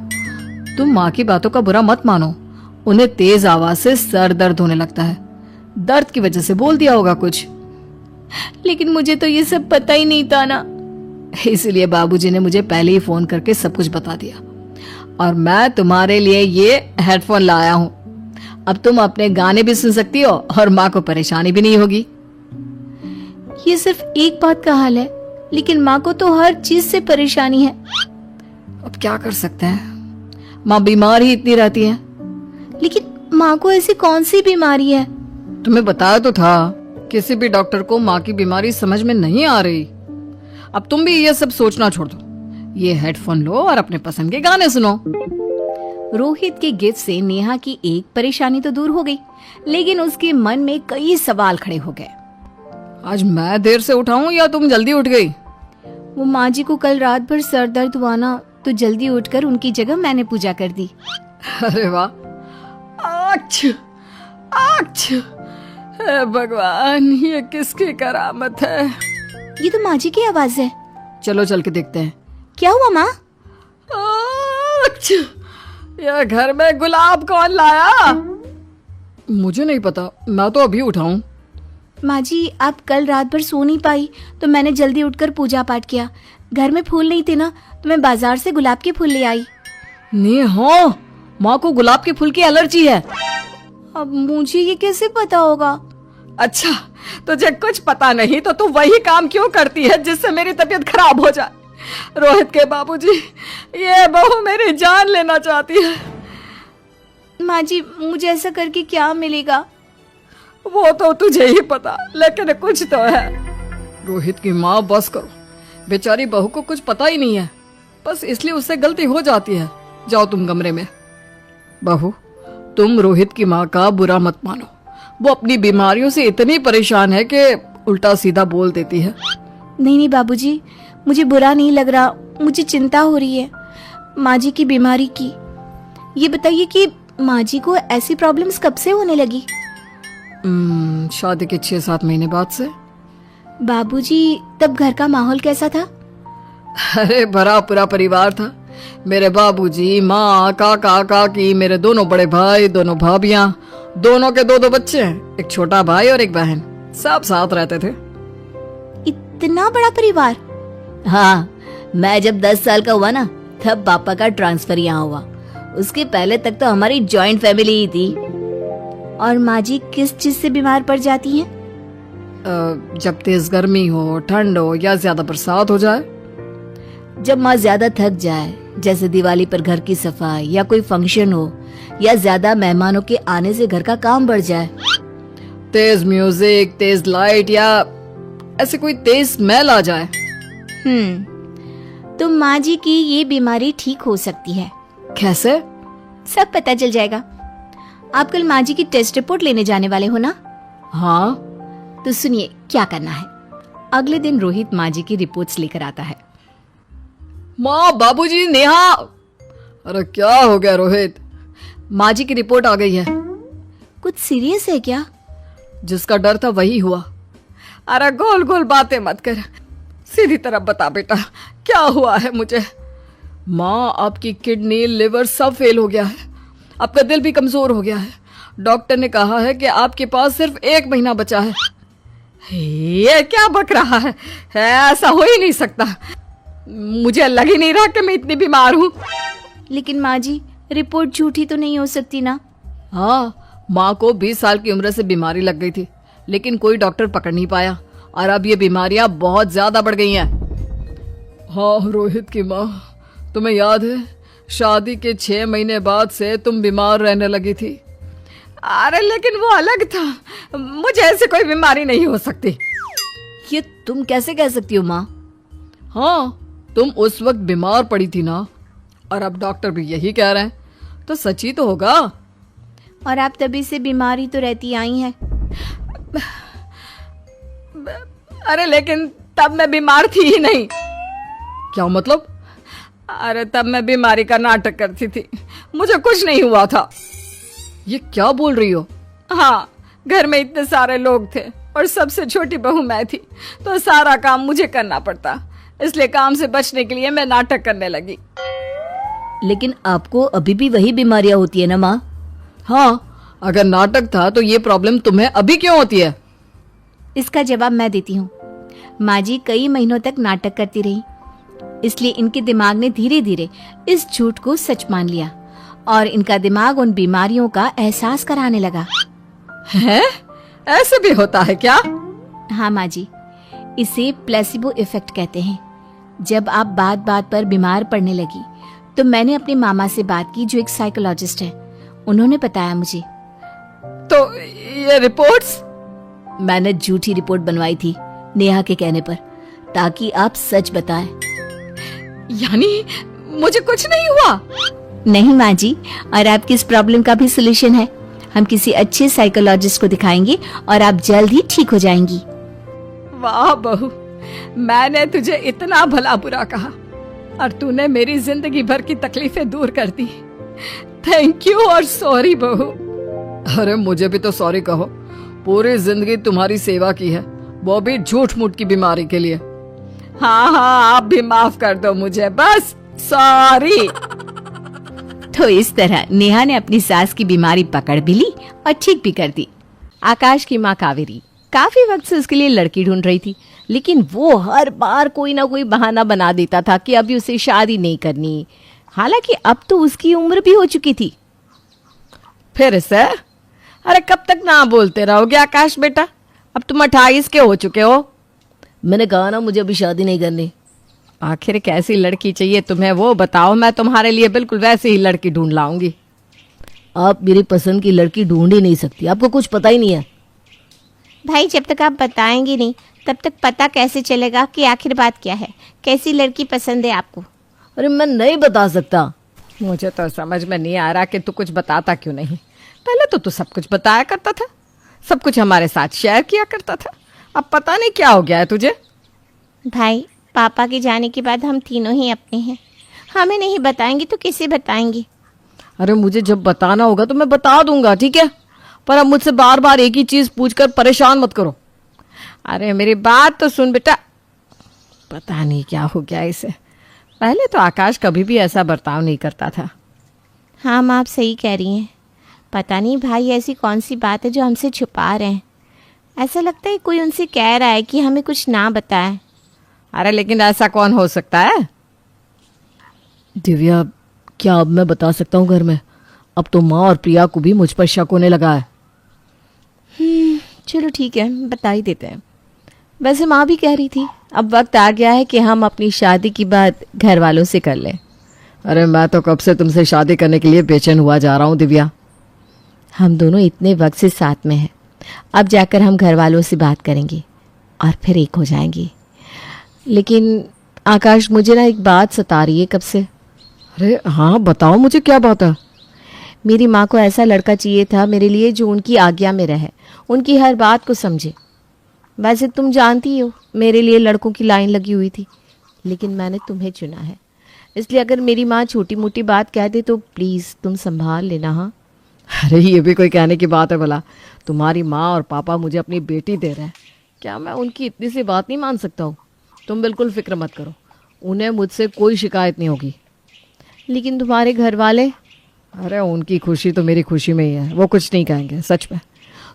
तुम माँ की बातों का बुरा मत मानो। उन्हें तेज आवाज से सर दर्द होने लगता है, दर्द की वजह से बोल दिया होगा कुछ। लेकिन मुझे तो ये सब पता ही नहीं था ना। इसलिए बाबूजी ने मुझे पहले ही फोन करके सब कुछ बता दिया, और मैं तुम्हारे लिए ये हेडफोन लाया हूँ। अब तुम अपने गाने भी सुन सकती हो और माँ को परेशानी भी नहीं होगी। ये सिर्फ एक बात का हाल है, लेकिन माँ को तो हर चीज से परेशानी है। अब क्या कर सकते हैं, माँ बीमार ही इतनी रहती है। लेकिन माँ को ऐसी कौन सी बीमारी है? तुम्हें बताया तो था, किसी भी डॉक्टर को माँ की बीमारी समझ में नहीं आ रही। अब तुम भी ये सब सोचना छोड़ दो, ये हेडफोन लो और अपने पसंद के गाने सुनो। रोहित के गिफ्ट से नेहा की एक परेशानी तो दूर हो गई, लेकिन उसके मन में कई सवाल खड़े हो गए। आज मैं देर से उठाऊं या तुम जल्दी उठ गई? वो माँ जी को कल रात भर सर दर्द हुआ ना, तो जल्दी उठकर उनकी जगह मैंने पूजा कर दी। अरे वाह, अच्छा अच्छा, हे भगवान, ये किसकी करामत है? ये तो माँ जी की आवाज है। चलो चल के देखते हैं। क्या हुआ माँ? अच्छा, ये घर में गुलाब कौन लाया? मुझे नहीं पता, मैं तो अभी उठा हूं। माँ जी, आप कल रात भर सो नहीं पाई, तो मैंने जल्दी उठकर पूजा पाठ किया। घर में फूल नहीं थे ना, तो मैं बाजार से गुलाब के फूल ले आई। नेहा, माँ को गुलाब के फूल की एलर्जी है। अब मुझे ये कैसे पता होगा? अच्छा, तुझे कुछ पता नहीं तो तू वही काम क्यों करती है जिससे मेरी तबीयत खराब हो जाए? रोहित के बाबूजी, ये बहू मेरी जान लेना चाहती है। माँ जी, मुझे ऐसा करके क्या मिलेगा? वो तो तुझे ही पता, लेकिन कुछ तो है। रोहित की माँ, बस करो, बेचारी बहू को कुछ पता ही नहीं है। बस इसलिए उससे गलती हो जाती है। जाओ तुम कमरे में। बहू, तुम रोहित की माँ का बुरा मत मानो। वो अपनी बीमारियों से इतनी परेशान है कि उल्टा सीधा बोल देती है। नहीं नहीं बाबूजी, मुझे बुरा नहीं लग रहा, मुझे चिंता हो रही है माँ जी की बीमारी की। ये बताइए कि माँ जी को ऐसी प्रॉब्लम्स कब से होने लगी? शादी के 6-7 महीने बाद से। बाबूजी, तब घर का माहौल कैसा था? अरे भरा पूरा परिवार था। मेरे बाबूजी, माँ, काका, काकी, मेरे दोनों बड़े भाई, दोनों भाभियां, दोनों के 2-2 बच्चे हैं, एक छोटा भाई और एक बहन। सब साथ रहते थे। इतना बड़ा परिवार? हाँ, मैं जब 10 साल का हुआ ना, तब पापा का ट्रांसफर यहाँ हुआ। उसके पहले तक तो हमारी जॉइंट फैमिली ही थी। और माँ जी किस चीज से बीमार पड़ जाती हैं? जब तेज गर्मी हो, ठंड हो या ज्यादा बरसात हो जाए। जब माँ ज्यादा थक जाए, जैसे दिवाली पर घर की सफाई या कोई फंक्शन हो, या ज्यादा मेहमानों के आने से घर का काम बढ़ जाए। तेज म्यूजिक, तेज लाइट या ऐसे कोई तेज स्मेल आ जाए। तो माँ जी की ये बीमारी ठीक हो सकती है। कैसे? सब पता चल जाएगा। आप कल माँ जी की टेस्ट रिपोर्ट लेने जाने वाले हो ना? हाँ। तो सुनिए क्या करना है। अगले दिन रोहित माँ जी की रिपोर्ट्स लेकर आता है। माँ, बाबूजी, नेहा। अरे क्या हो गया रोहित? माँ जी की रिपोर्ट आ गई है। कुछ सीरियस है क्या? जिसका डर था वही हुआ। अरे गोल गोल बातें मत कर, सीधी तरफ बता बेटा, क्या हुआ है मुझे? माँ, आपकी किडनी, लिवर सब फेल हो गया है। आपका दिल भी कमजोर हो गया है। डॉक्टर ने कहा है कि आपके पास सिर्फ 1 महीना बचा है। ये क्या बक रहा है? ऐसा हो ही नहीं सकता। मुझे लग ही नहीं रहा कि मैं इतनी बीमार हूँ। लेकिन माँ जी, रिपोर्ट झूठी तो नहीं हो सकती ना? हाँ, माँ को 20 साल की उम्र से बीमारी लग गई थी, लेकिन कोई डॉक्टर पकड़ नहीं पाया और अब ये बीमारियां बहुत ज्यादा बढ़ गई हैं। हाँ रोहित की माँ, तुम्हें याद है शादी के 6 महीने बाद से तुम बीमार रहने लगी थी। अरे लेकिन वो अलग था, मुझे ऐसे कोई बीमारी नहीं हो सकती। ये तुम कैसे कह सकती हो माँ? हाँ, तुम उस वक्त बीमार पड़ी थी ना, और अब डॉक्टर भी यही कह रहे हैं, तो सच ही तो होगा। और आप तभी से बीमारी तो रहती आई हैं। अरे लेकिन तब मैं बीमार थी ही नहीं। क्या मतलब? अरे तब मैं बीमारी का नाटक करती थी, मुझे कुछ नहीं हुआ था। ये क्या बोल रही हो? हाँ, घर में इतने सारे लोग थे और सबसे छोटी बहू मैं थी, तो सारा काम मुझे करना पड़ता, इसलिए काम से बचने के लिए मैं नाटक करने लगी। लेकिन आपको अभी भी वही बीमारियां होती है ना माँ? हाँ, अगर नाटक था तो ये प्रॉब्लम तुम्हें अभी क्यों होती है? इसका जवाब मैं देती हूँ। माँ जी कई महीनों तक नाटक करती रही, इसलिए इनके दिमाग ने धीरे धीरे इस झूठ को सच मान लिया और इनका दिमाग उन बीमारियों का एहसास कराने लगा। हैं? ऐसे भी होता है क्या? हाँ माँ जी, इसे प्लेसिबो इफेक्ट कहते हैं। जब आप बात बात पर बीमार पड़ने लगी तो मैंने अपने मामा से बात की, जो एक साइकोलॉजिस्ट है। उन्होंने बताया मुझे। तो ये रिपोर्ट्स? मैंने झूठी रिपोर्ट बनवाई थी नेहा के कहने पर, ताकि आप सच बताएं। यानी मुझे कुछ नहीं हुआ? नहीं माँ जी, और आपकी इस प्रॉब्लम का भी सोल्यूशन है। हम किसी अच्छे साइकोलॉजिस्ट को दिखाएंगे और आप जल्द ही ठीक हो जाएंगी। वाह बहू, मैंने तुझे इतना भला बुरा कहा और तूने मेरी जिंदगी भर की तकलीफें दूर कर दी। थैंक यू और सॉरी बहू। अरे मुझे भी तो सॉरी कहो, पूरी जिंदगी तुम्हारी सेवा की है, वो भी झूठ मूठ की बीमारी के लिए। हाँ हाँ, आप भी माफ कर दो मुझे, बस सॉरी। तो इस तरह नेहा ने अपनी सास की बीमारी पकड़ भी ली और ठीक भी कर दी। आकाश की माँ कावेरी काफी वक्त से उसके लिए लड़की ढूंढ रही थी, लेकिन वो हर बार कोई ना कोई बहाना बना देता था कि अभी उसे शादी नहीं करनी। हालांकि अब तो उसकी उम्र भी हो चुकी थी। फिर से? अरे कब तक ना बोलते रहोगे आकाश बेटा? अब तुम 28 के हो चुके हो। मैंने कहा ना मुझे अभी शादी नहीं करनी। आखिर कैसी लड़की चाहिए तुम्हें वो बताओ, मैं तुम्हारे लिए बिल्कुल वैसी ही लड़की ढूंढ लाऊंगी। आप मेरी पसंद की लड़की ढूंढ ही नहीं सकती, आपको कुछ पता ही नहीं है। भाई, जब तक आप बताएंगे नहीं तब तक पता कैसे चलेगा कि आखिर बात क्या है, कैसी लड़की पसंद है आपको? अरे मैं नहीं बता सकता। मुझे तो समझ में नहीं आ रहा कि तू कुछ बताता क्यों नहीं। पहले तो तू सब कुछ बताया करता था, सब कुछ हमारे साथ शेयर किया करता था। अब पता नहीं क्या हो गया है तुझे। भाई, पापा के जाने के बाद हम तीनों ही अपने हैं। हमें नहीं बताएंगे तो किसे बताएंगे? अरे मुझे जब बताना होगा तो मैं बता दूंगा, ठीक है, पर अब मुझसे बार बार एक ही चीज पूछकर परेशान मत करो। अरे मेरी बात तो सुन बेटा। पता नहीं क्या हो गया इसे। पहले तो आकाश कभी भी ऐसा बर्ताव नहीं करता था। हाँ माँ, आप सही कह रही हैं। पता नहीं भाई ऐसी कौन सी बात है जो हमसे छुपा रहे हैं। ऐसा लगता है कोई उनसे कह रहा है कि हमें कुछ ना बताए। अरे लेकिन ऐसा कौन हो सकता है? दिव्या, क्या अब मैं बता सकता हूँ घर में? अब तो माँ और प्रिया को भी मुझ पर शक होने लगा है। चलो ठीक है, बता ही देते हैं। वैसे माँ भी कह रही थी अब वक्त आ गया है कि हम अपनी शादी की बात घर वालों से कर लें। अरे मैं तो कब से तुमसे शादी करने के लिए बेचैन हुआ जा रहा हूँ दिव्या। हम दोनों इतने वक्त से साथ में हैं, अब जाकर हम घर वालों से बात करेंगे और फिर एक हो जाएंगे। लेकिन आकाश, मुझे ना एक बात सता रही है कब से। अरे हाँ बताओ, मुझे क्या बात है? मेरी माँ को ऐसा लड़का चाहिए था मेरे लिए जो उनकी आज्ञा में रहे, उनकी हर बात को समझे। वैसे तुम जानती हो मेरे लिए लड़कों की लाइन लगी हुई थी, लेकिन मैंने तुम्हें चुना है। इसलिए अगर मेरी माँ छोटी मोटी बात कह दे तो प्लीज़ तुम संभाल लेना। हाँ। अरे ये भी कोई कहने की बात है भला? तुम्हारी माँ और पापा मुझे अपनी बेटी दे रहे हैं, क्या मैं उनकी इतनी सी बात नहीं मान सकता हूँ? तुम बिल्कुल फिक्र मत करो, उन्हें मुझसे कोई शिकायत नहीं होगी। लेकिन तुम्हारे घर वाले? अरे उनकी खुशी तो मेरी खुशी में ही है, वो कुछ नहीं कहेंगे सच में।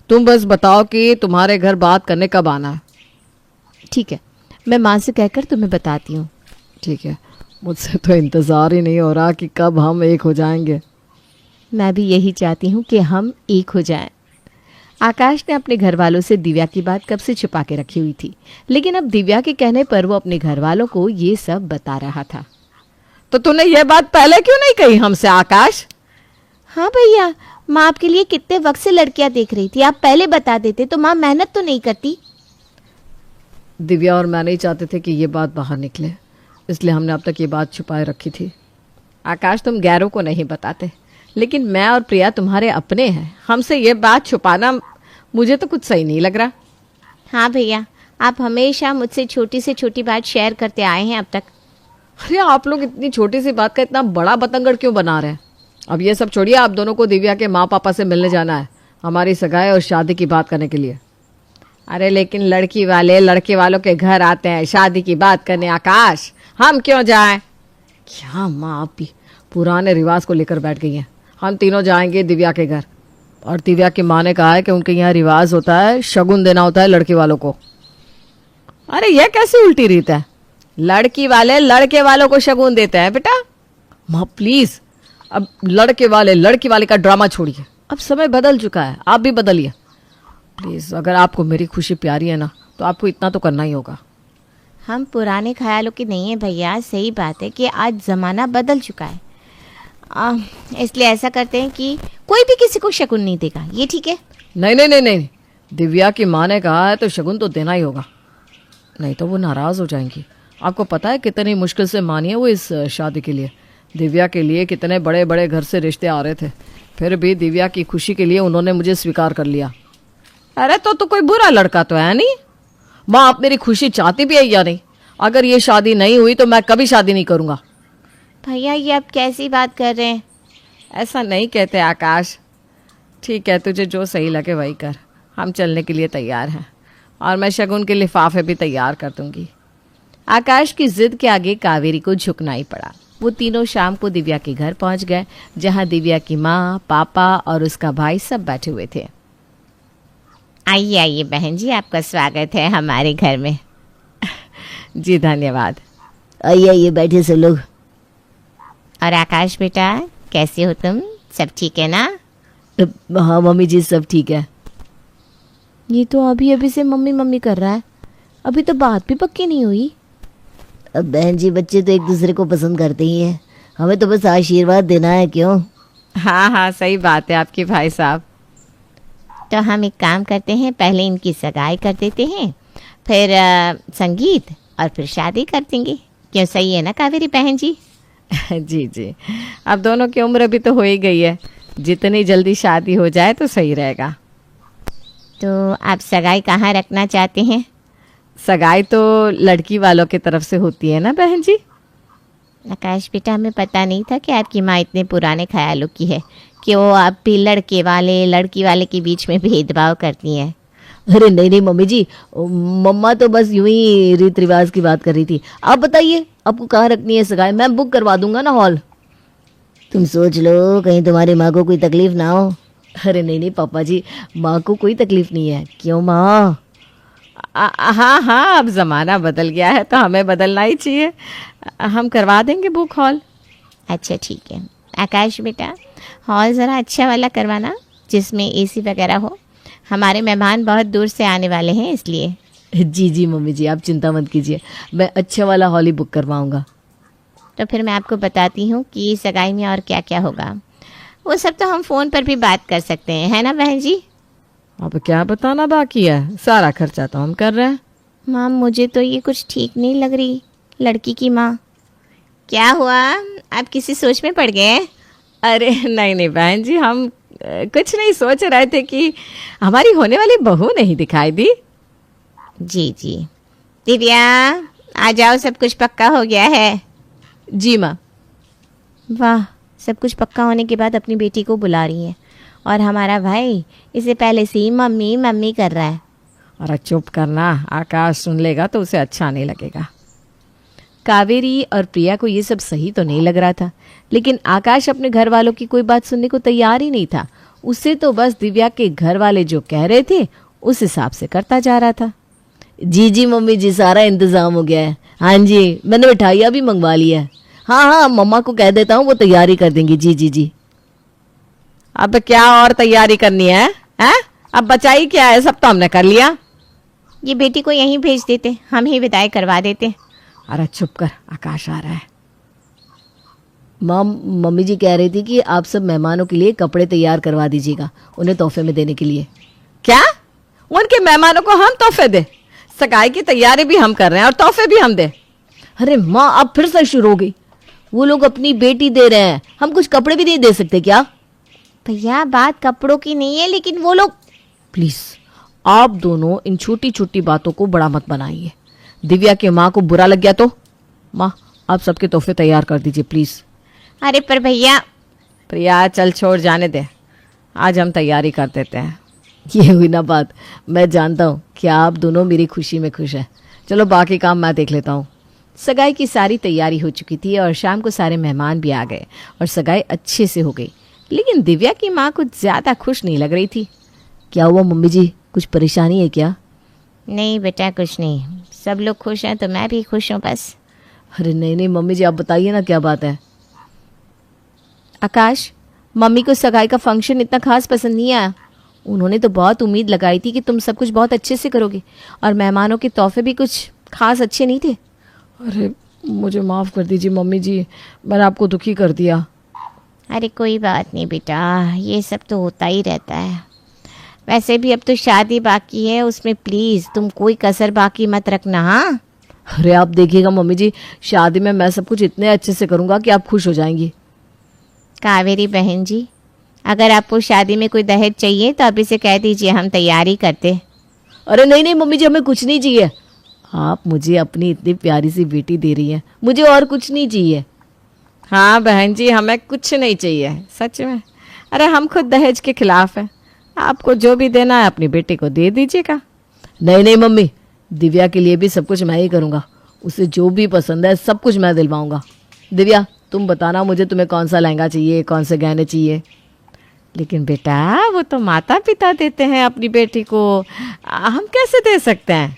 तुम बस बताओ कि तुम्हारे घर बात करने कब आना है। ठीक है, मैं माँ से कहकर तुम्हें बताती हूँ। ठीक है, मुझसे तो इंतज़ार ही नहीं हो रहा कि कब हम एक हो जाएंगे। मैं भी यही चाहती हूँ कि हम एक हो जाएं। आकाश ने अपने घर वालों से दिव्या की बात कब से छुपा के रखी हुई थी, लेकिन अब दिव्या के कहने पर वो अपने घर वालों को ये सब बता रहा था। तो तूने ये बात पहले क्यों नहीं कही हमसे आकाश? हाँ भैया, माँ आपके लिए कितने वक्त से लड़कियां देख रही थी। आप पहले बता देते तो माँ मेहनत तो नहीं करती। दिव्या और मैं नहीं चाहते थे कि ये बात बाहर निकले, इसलिए हमने अब तक ये बात छुपाए रखी थी। आकाश, तुम गैरों को नहीं बताते, लेकिन मैं और प्रिया तुम्हारे अपने हैं। हमसे ये बात छुपाना मुझे तो कुछ सही नहीं लग रहा। हाँ भैया, आप हमेशा मुझसे छोटी से छोटी बात शेयर करते आए हैं अब तक। अरे आप लोग इतनी छोटी सी बात का इतना बड़ा बतंगड़ क्यों बना रहे हैं? अब ये सब छोड़िए, आप दोनों को दिव्या के माँ पापा से मिलने जाना है, हमारी सगाई और शादी की बात करने के लिए। अरे लेकिन लड़की वाले लड़के वालों के घर आते हैं शादी की बात करने। आकाश, हम क्यों जाएं? क्या माँ आप भी पुराने रिवाज को लेकर बैठ गई हैं। हम तीनों जाएंगे दिव्या के घर, और दिव्या की माँ ने कहा है कि उनके यहाँ रिवाज होता है, शगुन देना होता है लड़के वालों को। अरे ये कैसी उल्टी रीत है? लड़की वाले लड़के वालों को शगुन देते हैं बेटा? माँ प्लीज, अब लड़के वाले लड़की वाले का ड्रामा छोड़िए। अब समय बदल चुका है, आप भी बदलिए प्लीज। अगर आपको मेरी खुशी प्यारी है ना, तो आपको इतना तो करना ही होगा। हम पुराने ख्यालों के नहीं है भैया। सही बात है कि आज ज़माना बदल चुका है। इसलिए ऐसा करते हैं कि कोई भी किसी को शगुन नहीं देगा। ये ठीक है? नहीं नहीं नहीं नहीं, दिव्या की माँ ने कहा है तो शगुन तो देना ही होगा, नहीं तो वो नाराज हो जाएंगी। आपको पता है कितनी मुश्किल से मानी है वो इस शादी के लिए। दिव्या के लिए कितने बड़े बड़े घर से रिश्ते आ रहे थे, फिर भी दिव्या की खुशी के लिए उन्होंने मुझे स्वीकार कर लिया। अरे तो कोई बुरा लड़का तो है नहीं। माँ आप मेरी खुशी चाहती भी है या नहीं? अगर ये शादी नहीं हुई तो मैं कभी शादी नहीं करूँगा। भैया, ये आप कैसी बात कर रहे हैं? ऐसा नहीं कहते आकाश। ठीक है, तुझे जो सही लगे वही कर। हम चलने के लिए तैयार हैं और मैं शगुन के लिफाफे भी तैयार कर दूंगी। आकाश की जिद के आगे कावेरी को झुकना ही पड़ा। वो तीनों शाम को दिव्या के घर पहुंच गए, जहां दिव्या की माँ, पापा और उसका भाई सब बैठे हुए थे। आइए आइए बहन जी, आपका स्वागत है हमारे घर में। जी धन्यवाद। आइए आइए बैठे सब लोग। और आकाश बेटा, कैसे हो तुम? सब ठीक है ना? हाँ मम्मी जी, सब ठीक है। ये तो अभी अभी से मम्मी मम्मी कर रहा है, अभी तो बात भी पक्की नहीं हुई। अब बहन जी, बच्चे तो एक दूसरे को पसंद करते ही हैं, हमें तो बस आशीर्वाद देना है, क्यों? हाँ हाँ, सही बात है आपकी भाई साहब। तो हम एक काम करते हैं, पहले इनकी सगाई कर देते हैं, फिर संगीत और फिर शादी कर देंगे। क्यों, सही है ना कावेरी बहन जी? जी जी, अब दोनों की उम्र भी तो हो ही गई है, जितनी जल्दी शादी हो जाए तो सही रहेगा। तो आप सगाई कहाँ रखना चाहते हैं? सगाई तो लड़की वालों की तरफ से होती है ना बहन जी। आकाश बेटा, हमें पता नहीं था कि आपकी माँ इतने पुराने ख्यालों की है कि वो आप भी लड़के वाले लड़की वाले के बीच में भेदभाव करती हैं। अरे नहीं नहीं मम्मी जी, मम्मा तो बस यूं ही रीत रिवाज की बात कर रही थी। आप बताइए आपको कहाँ रखनी है सगाई, मैं बुक करवा दूंगा ना हॉल। तुम सोच लो कहीं तुम्हारी माँ को कोई तकलीफ ना हो। अरे नहीं नहीं पापा जी, माँ को कोई तकलीफ नहीं है। क्यों माँ? हाँ हाँ, अब ज़माना बदल गया है तो हमें बदलना ही चाहिए। हम करवा देंगे बुक हॉल। अच्छा ठीक है आकाश बेटा, हॉल ज़रा अच्छा वाला करवाना जिसमें एसी वगैरह हो। हमारे मेहमान बहुत दूर से आने वाले हैं इसलिए। जी जी मम्मी जी, आप चिंता मत कीजिए, मैं अच्छा वाला हॉल ही बुक करवाऊंगा। तो फिर मैं आपको बताती हूँ कि सगाई में और क्या क्या होगा। वो सब तो हम फ़ोन पर भी बात कर सकते हैं, है ना बहन जी? अब क्या बताना बाकी है, सारा खर्चा तो हम कर रहे हैं। माम मुझे तो ये कुछ ठीक नहीं लग रही, लड़की की माँ। क्या हुआ, आप किसी सोच में पड़ गए? अरे नहीं नहीं बहन जी, हम कुछ नहीं सोच रहे थे कि हमारी होने वाली बहू नहीं दिखाई दी। जी जी दिव्या, आ जाओ, सब कुछ पक्का हो गया है। जी माँ। वाह, सब कुछ पक्का होने के बाद अपनी बेटी को बुला रही है और हमारा भाई इसे पहले से ही मम्मी मम्मी कर रहा है। अरे चुप करना, आकाश सुन लेगा तो उसे अच्छा नहीं लगेगा। कावेरी और प्रिया को ये सब सही तो नहीं लग रहा था, लेकिन आकाश अपने घर वालों की कोई बात सुनने को तैयार ही नहीं था। उसे तो बस दिव्या के घर वाले जो कह रहे थे उस हिसाब से करता जा रहा था। जी जी मम्मी जी, सारा इंतजाम हो गया है। हाँ जी, मैंने मिठाइयाँ भी मंगवा ली है। हाँ हाँ, मम्मा को कह देता हूँ, वो तैयारी कर देंगी। जी जी जी। अब क्या और तैयारी करनी है, हैं? अब बचाई क्या है, सब तो हमने कर लिया। ये बेटी को यहीं भेज देते, हम ही विदाई करवा देते। अरे चुप कर, आकाश आ रहा है। मम्मी जी कह रही थी कि आप सब मेहमानों के लिए कपड़े तैयार करवा दीजिएगा, उन्हें तोहफे में देने के लिए। क्या उनके मेहमानों को हम तोहफे दे? सगाई की तैयारी भी हम कर रहे हैं और तोहफे भी हम दे? अरे माँ, अब फिर से शुरू हो गई। वो लोग अपनी बेटी दे रहे हैं, हम कुछ कपड़े भी नहीं दे सकते क्या? भैया बात कपड़ों की नहीं है, लेकिन वो लोग। प्लीज आप दोनों इन छोटी छोटी बातों को बड़ा मत बनाइए। दिव्या की माँ को बुरा लग गया तो माँ, आप सबके तोहफे तैयार कर दीजिए प्लीज। अरे पर भैया। प्रिया चल छोड़, जाने दे, आज हम तैयारी कर देते हैं। ये हुई ना बात, मैं जानता हूँ कि आप दोनों मेरी खुशी में खुश हैं। चलो बाकी काम मैं देख लेता हूँ। सगाई की सारी तैयारी हो चुकी थी और शाम को सारे मेहमान भी आ गए और सगाई अच्छे से हो गई, लेकिन दिव्या की माँ कुछ ज़्यादा खुश नहीं लग रही थी। क्या हुआ मम्मी जी, कुछ परेशानी है क्या? नहीं बेटा, कुछ नहीं, सब लोग खुश हैं तो मैं भी खुश हूँ बस। अरे नहीं नहीं मम्मी जी, आप बताइए ना क्या बात है। आकाश, मम्मी को सगाई का फंक्शन इतना खास पसंद नहीं आया। उन्होंने तो बहुत उम्मीद लगाई थी कि तुम सब कुछ बहुत अच्छे से करोगे और मेहमानों के तोहफे भी कुछ खास अच्छे नहीं थे। अरे मुझे माफ़ कर दीजिए मम्मी जी, मैंने आपको दुखी कर दिया। अरे कोई बात नहीं बेटा, ये सब तो होता ही रहता है। वैसे भी अब तो शादी बाकी है, उसमें प्लीज़ तुम कोई कसर बाकी मत रखना। हाँ अरे आप देखिएगा मम्मी जी, शादी में मैं सब कुछ इतने अच्छे से करूँगा कि आप खुश हो जाएंगी। कावेरी बहन जी, अगर आपको शादी में कोई दहेज चाहिए तो अभी से कह दीजिए, हम तैयारी करते। अरे नहीं नहीं मम्मी जी, हमें कुछ नहीं चाहिए। आप मुझे अपनी इतनी प्यारी सी बेटी दे रही हैं, मुझे और कुछ नहीं चाहिए। हाँ बहन जी, हमें कुछ नहीं चाहिए सच में। अरे हम खुद दहेज के खिलाफ हैं, आपको जो भी देना है अपनी बेटी को दे दीजिएगा। नहीं नहीं मम्मी, दिव्या के लिए भी सब कुछ मैं ही करूँगा, उसे जो भी पसंद है सब कुछ मैं दिलवाऊंगा। दिव्या तुम बताना मुझे, तुम्हें कौन सा लहंगा चाहिए, कौन से गहने चाहिए? लेकिन बेटा वो तो माता पिता देते हैं अपनी बेटी को, हम कैसे दे सकते हैं?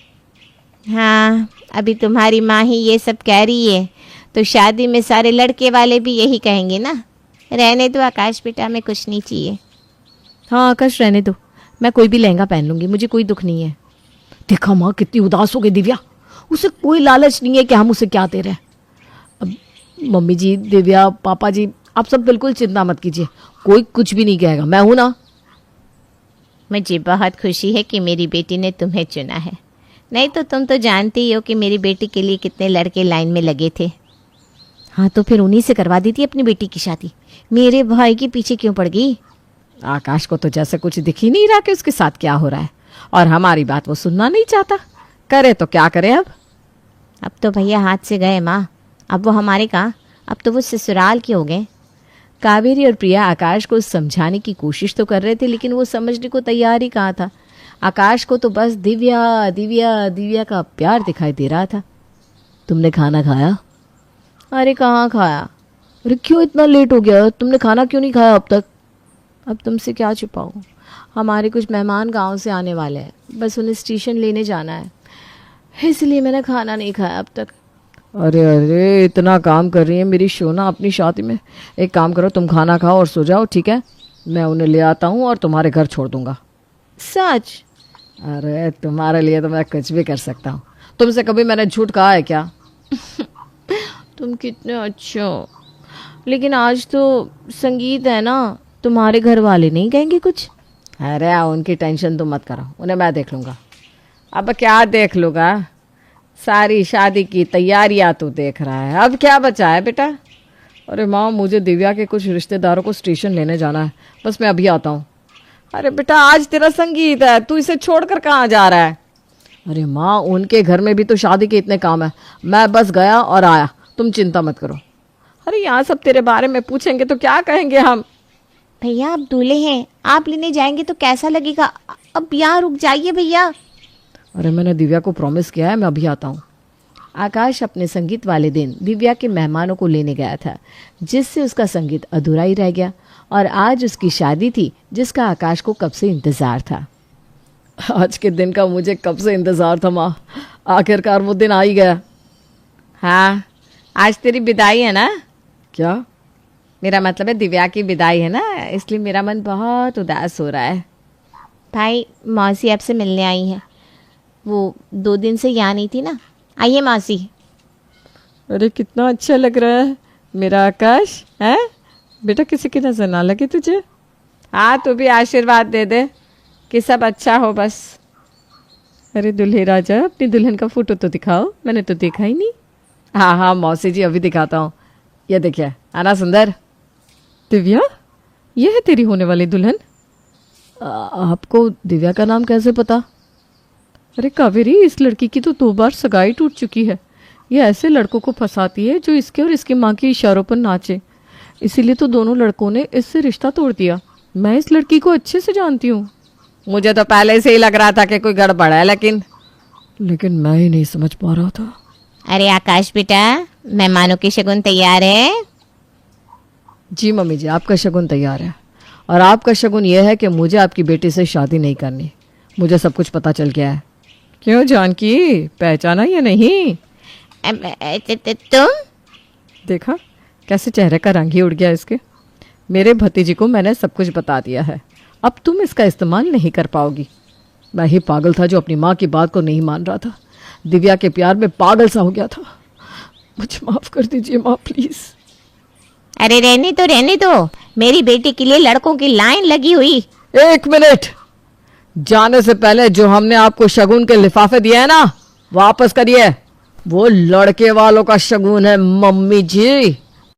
हाँ, अभी तुम्हारी माँ ही ये सब कह रही है तो शादी में सारे लड़के वाले भी यही कहेंगे ना। रहने दो आकाश बेटा, हमें कुछ नहीं चाहिए। हाँ आकाश, रहने दो, मैं कोई भी लहंगा पहन लूँगी, मुझे कोई दुख नहीं है। देखा माँ, कितनी उदास हो गई दिव्या, उसे कोई लालच नहीं है कि हम उसे क्या दे रहे हैं। अब मम्मी जी, दिव्या, पापा जी, आप सब बिल्कुल चिंता मत कीजिए, कोई कुछ भी नहीं कहेगा, मैं हूं ना। मुझे बहुत खुशी है कि मेरी बेटी ने तुम्हें चुना है, नहीं तो तुम तो जानती ही हो कि मेरी बेटी के लिए कितने लड़के लाइन में लगे थे। हाँ तो फिर उन्हीं से करवा दी थी अपनी बेटी की शादी, मेरे भाई के पीछे क्यों पड़ गई? आकाश को तो जैसे कुछ दिख ही नहीं रहा कि उसके साथ क्या हो रहा है, और हमारी बात वो सुनना नहीं चाहता। करे तो क्या करे अब तो भैया हाथ से गए माँ, अब वो हमारे कहाँ, अब तो वो ससुराल के हो गए। कावेरी और प्रिया आकाश को समझाने की कोशिश तो कर रहे थे, लेकिन वो समझने को तैयार ही कहाँ था। आकाश को तो बस दिव्या दिव्या दिव्या का प्यार दिखाई दे रहा था। तुमने खाना खाया? अरे कहाँ खाया? अरे क्यों इतना लेट हो गया, तुमने खाना क्यों नहीं खाया अब तक? अब तुमसे क्या छुपाऊं, हमारे कुछ मेहमान गांव से आने वाले हैं, बस उन्हें स्टेशन लेने जाना है, इसलिए मैंने खाना नहीं खाया अब तक। अरे अरे इतना काम कर रही है मेरी शोना अपनी शादी में। एक काम करो, तुम खाना खाओ और सो जाओ, ठीक है? मैं उन्हें ले आता हूँ और तुम्हारे घर छोड़ दूंगा। सच? अरे तुम्हारे लिए तो मैं कुछ भी कर सकता हूँ। तुमसे कभी मैंने झूठ कहा है क्या? तुम कितने अच्छे हो, लेकिन आज तो संगीत है ना, तुम्हारे घर वाले नहीं कहेंगे कुछ? अरे उनकी टेंशन तुम मत करो, उन्हें मैं देख लूँगा। अब क्या देख लूँगा, सारी शादी की तैयारियां तू देख रहा है, अब क्या बचा है बेटा? अरे माँ, मुझे दिव्या के कुछ रिश्तेदारों को स्टेशन लेने जाना है, बस मैं अभी आता हूँ। अरे बेटा आज तेरा संगीत है, तू इसे छोड़कर कहाँ जा रहा है? अरे माँ, उनके घर में भी तो शादी के इतने काम है, मैं बस गया और आया, तुम चिंता मत करो। अरे यहाँ सब तेरे बारे में पूछेंगे तो क्या कहेंगे हम? भैया आप दूल्हे हैं, आप लेने जाएंगे तो कैसा लगेगा, अब यहाँ रुक जाइए भैया। अरे मैंने दिव्या को प्रॉमिस किया है, मैं अभी आता हूँ। आकाश अपने संगीत वाले दिन दिव्या के मेहमानों को लेने गया था, जिससे उसका संगीत अधूरा ही रह गया, और आज उसकी शादी थी जिसका आकाश को कब से इंतज़ार था। आज के दिन का मुझे कब से इंतज़ार था माँ, आखिरकार वो दिन आ ही गया। हाँ, आज तेरी विदाई है ना? क्या? मेरा मतलब है दिव्या की विदाई है ना, इसलिए मेरा मन बहुत उदास हो रहा है। भाई मौसी आपसे मिलने आई है, वो 2 दिन से यहाँ नहीं थी ना, आइए मौसी। अरे कितना अच्छा लग रहा है मेरा आकाश, है बेटा? किसी की नजर ना लगे तुझे? हाँ, तू भी आशीर्वाद दे दे कि सब अच्छा हो बस। अरे दुल्हे राजा, अपनी दुल्हन का फोटो तो दिखाओ, मैंने तो देखा ही नहीं। हाँ हाँ मौसी जी, अभी दिखाता हूँ, ये देखिए, आना सुंदर। दिव्या, ये है तेरी होने वाली दुल्हन? आपको दिव्या का नाम कैसे पता? अरे कावेरी, इस लड़की की तो 2 बार सगाई टूट चुकी है, ये ऐसे लड़कों को फंसाती है जो इसके और इसकी माँ के इशारों पर नाचे, इसीलिए तो दोनों लड़कों ने इससे रिश्ता तोड़ दिया। मैं इस लड़की को अच्छे से जानती हूँ। मुझे तो पहले से ही लग रहा था कि कोई गड़बड़ है, लेकिन मैं ही नहीं समझ पा रहा था। अरे आकाश बेटा, मेहमानों के शगुन तैयार है? जी मम्मी जी, आपका शगुन तैयार है, और आपका शगुन यह है कि मुझे आपकी बेटी से शादी नहीं करनी। मुझे सब कुछ पता चल गया है। क्यों जानकी, पहचाना या नहीं? तुम? देखा कैसे चेहरे का रंग ही उड़ गया इसके। मेरे भतीजी को मैंने सब कुछ बता दिया है, अब तुम इसका इस्तेमाल नहीं कर पाओगी। मैं ही पागल था जो अपनी माँ की बात को नहीं मान रहा था, दिव्या के प्यार में पागल सा हो गया था। मुझे माफ कर दीजिए माँ, प्लीज। अरे रहने दो, मेरी बेटी के लिए लड़कों की लाइन लगी हुई। 1 मिनट, जाने से पहले जो हमने आपको शगुन के लिफाफे दिए हैं ना, वापस करिए। वो लड़के वालों का शगुन है मम्मी जी।